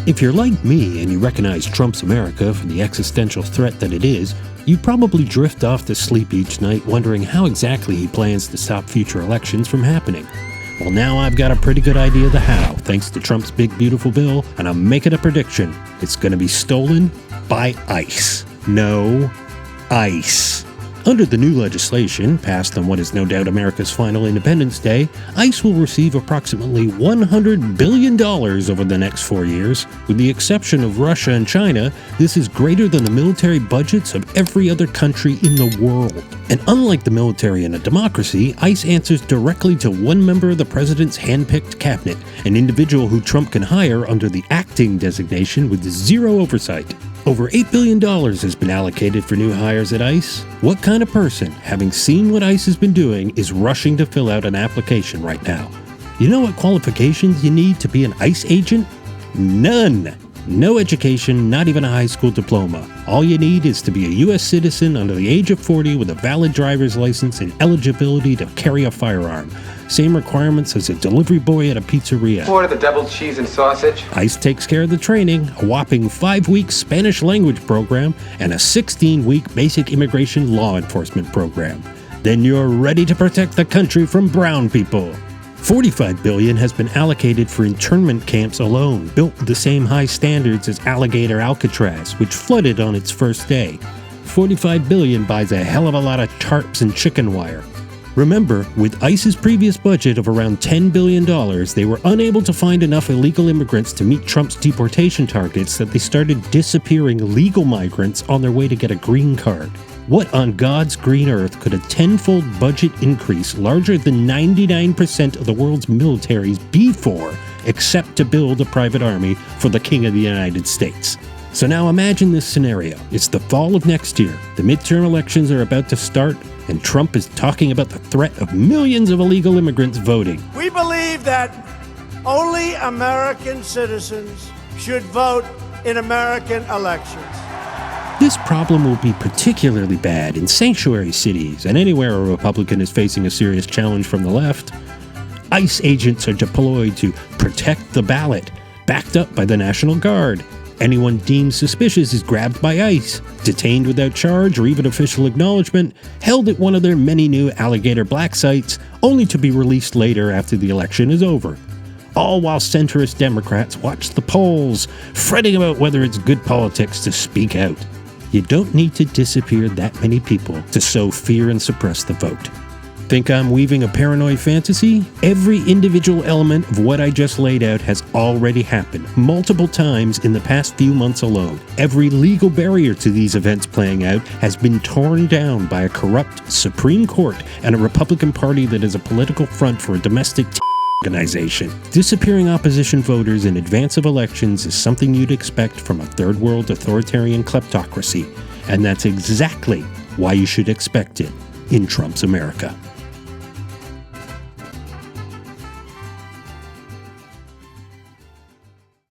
If you're like me and you recognize Trump's America for the existential threat that it is, you'd probably drift off to sleep each night wondering how exactly he plans to stop future elections from happening. Well, now I've got a pretty good idea of the how, thanks to Trump's big beautiful bill, and I'm making a prediction. It's going to be stolen by ICE. No, ICE. Under the new legislation, passed on what is no doubt America's final Independence Day, ICE will receive approximately $100 billion over the next 4 years. With the exception of Russia and China, this is greater than the military budgets of every other country in the world. And unlike the military in a democracy, ICE answers directly to one member of the president's hand-picked cabinet, an individual who Trump can hire under the acting designation with zero oversight. Over $8 billion has been allocated for new hires at ICE. What kind of person, having seen what ICE has been doing, is rushing to fill out an application right now? You know what qualifications you need to be an ICE agent? None! No education, not even a high school diploma. All you need is to be a U.S. citizen under the age of 40 with a valid driver's license and eligibility to carry a firearm. Same requirements as a delivery boy at a pizzeria. Order the double cheese and sausage. ICE takes care of the training, a whopping 5-week Spanish language program, and a 16-week basic immigration law enforcement program. Then you're ready to protect the country from brown people. $45 billion has been allocated for internment camps alone, built with the same high standards as Alligator Alcatraz, which flooded on its first day. $45 billion buys a hell of a lot of tarps and chicken wire. Remember, with ICE's previous budget of around $10 billion, they were unable to find enough illegal immigrants to meet Trump's deportation targets that they started disappearing legal migrants on their way to get a green card. What on God's green earth could a tenfold budget increase larger than 99% of the world's militaries be for, except to build a private army for the King of the United States? So now imagine this scenario. It's the fall of next year. The midterm elections are about to start, and Trump is talking about the threat of millions of illegal immigrants voting. We believe that only American citizens should vote in American elections. This problem will be particularly bad in sanctuary cities and anywhere a Republican is facing a serious challenge from the left. ICE agents are deployed to protect the ballot, backed up by the National Guard. Anyone deemed suspicious is grabbed by ICE, detained without charge or even official acknowledgement, held at one of their many new alligator black sites, only to be released later after the election is over. All while centrist Democrats watch the polls, fretting about whether it's good politics to speak out. You don't need to disappear that many people to sow fear and suppress the vote. Think I'm weaving a paranoid fantasy? Every individual element of what I just laid out has already happened multiple times in the past few months alone. Every legal barrier to these events playing out has been torn down by a corrupt Supreme Court and a Republican Party that is a political front for a domestic organization. Disappearing opposition voters in advance of elections is something you'd expect from a third world authoritarian kleptocracy, and that's exactly why you should expect it in Trump's America.